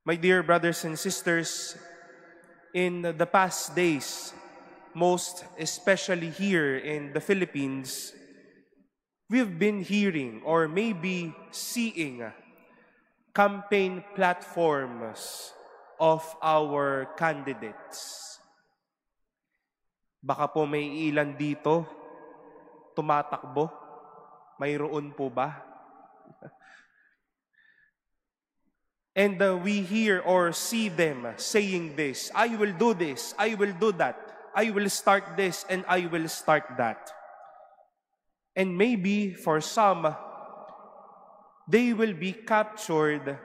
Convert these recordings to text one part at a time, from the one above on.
My dear brothers and sisters, in the past days, most especially here in the Philippines, we've been hearing or maybe seeing campaign platforms of our candidates. Baka po may ilan dito tumatakbo. Mayroon po ba? And we hear or see them saying this, I will do this, I will do that, I will start this, and I will start that. And maybe for some, they will be captured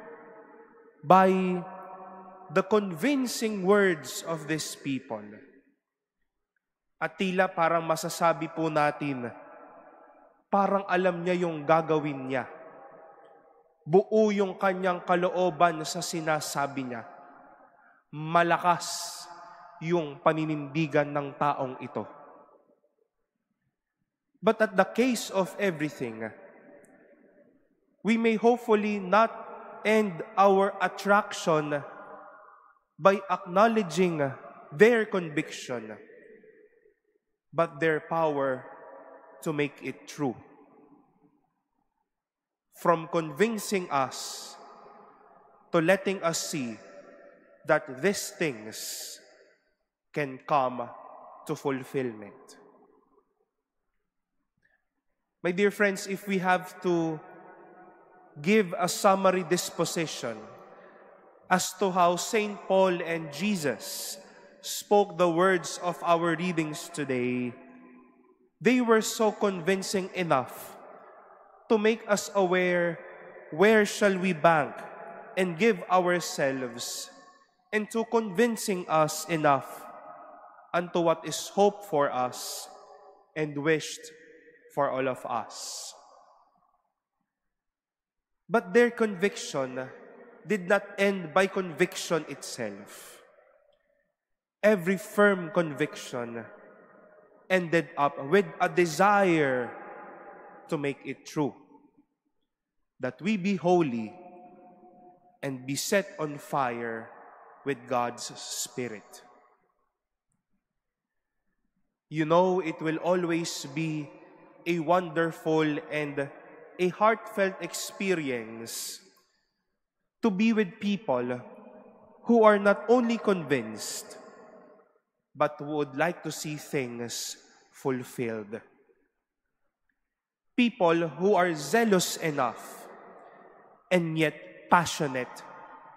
by the convincing words of these people. At tila parang masasabi po natin, parang alam niya yung gagawin niya. Buo yung kanyang kalooban sa sinasabi niya. Malakas yung paninindigan ng taong ito. But at the case of everything, we may hopefully not end our attraction by acknowledging their conviction, but their power to make it true. From convincing us to letting us see that these things can come to fulfillment. My dear friends, if we have to give a summary disposition as to how St. Paul and Jesus spoke the words of our readings today, they were so convincing enough to make us aware where shall we bank and give ourselves, and to convincing us enough unto what is hoped for us and wished for all of us. But their conviction did not end by conviction itself. Every firm conviction ended up with a desire to make it true, that we be holy and be set on fire with God's Spirit. You know, it will always be a wonderful and a heartfelt experience to be with people who are not only convinced, but who would like to see things fulfilled. People who are zealous enough and yet passionate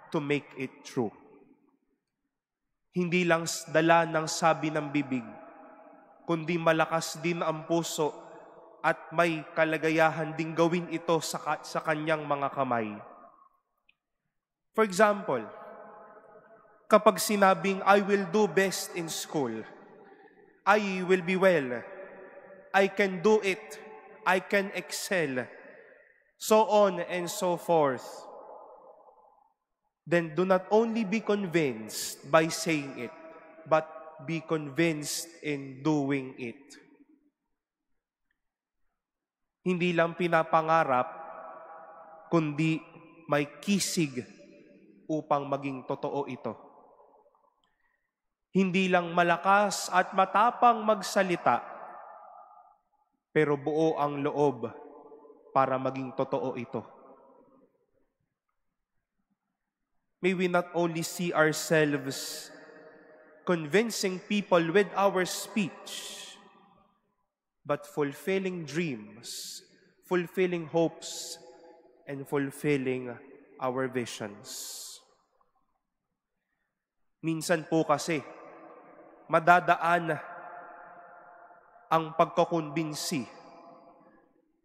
to make it true. Hindi lang dala ng sabi ng bibig, kundi malakas din ang puso at may kalagayahan ding gawin ito sa kanyang mga kamay. For example, kapag sinabing, I will do best in school, I will be well, I can do it, I can excel, so on and so forth, then do not only be convinced by saying it, but be convinced in doing it. Hindi lang pinapangarap, kundi may kisig upang maging totoo ito. Hindi lang malakas at matapang magsalita, pero buo ang loob para maging totoo ito. May we not only see ourselves convincing people with our speech, but fulfilling dreams, fulfilling hopes, and fulfilling our visions. Minsan po kasi, madadaan ang pagkakumbinsi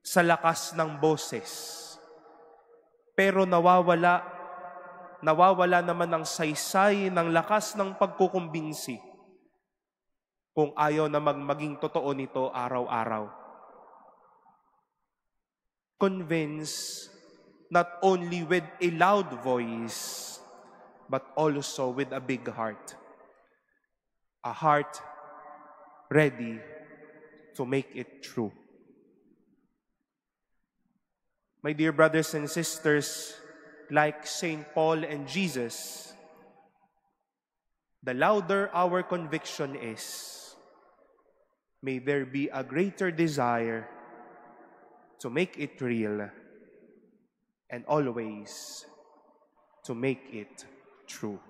sa lakas ng boses. Pero nawawala naman ang saysay ng lakas ng pagkukumbinsi kung ayaw na maging totoo nito araw-araw. Convince not only with a loud voice, but also with a big heart. A heart ready to make it true. My dear brothers and sisters, like St. Paul and Jesus, the louder our conviction is, may there be a greater desire to make it real and always to make it true.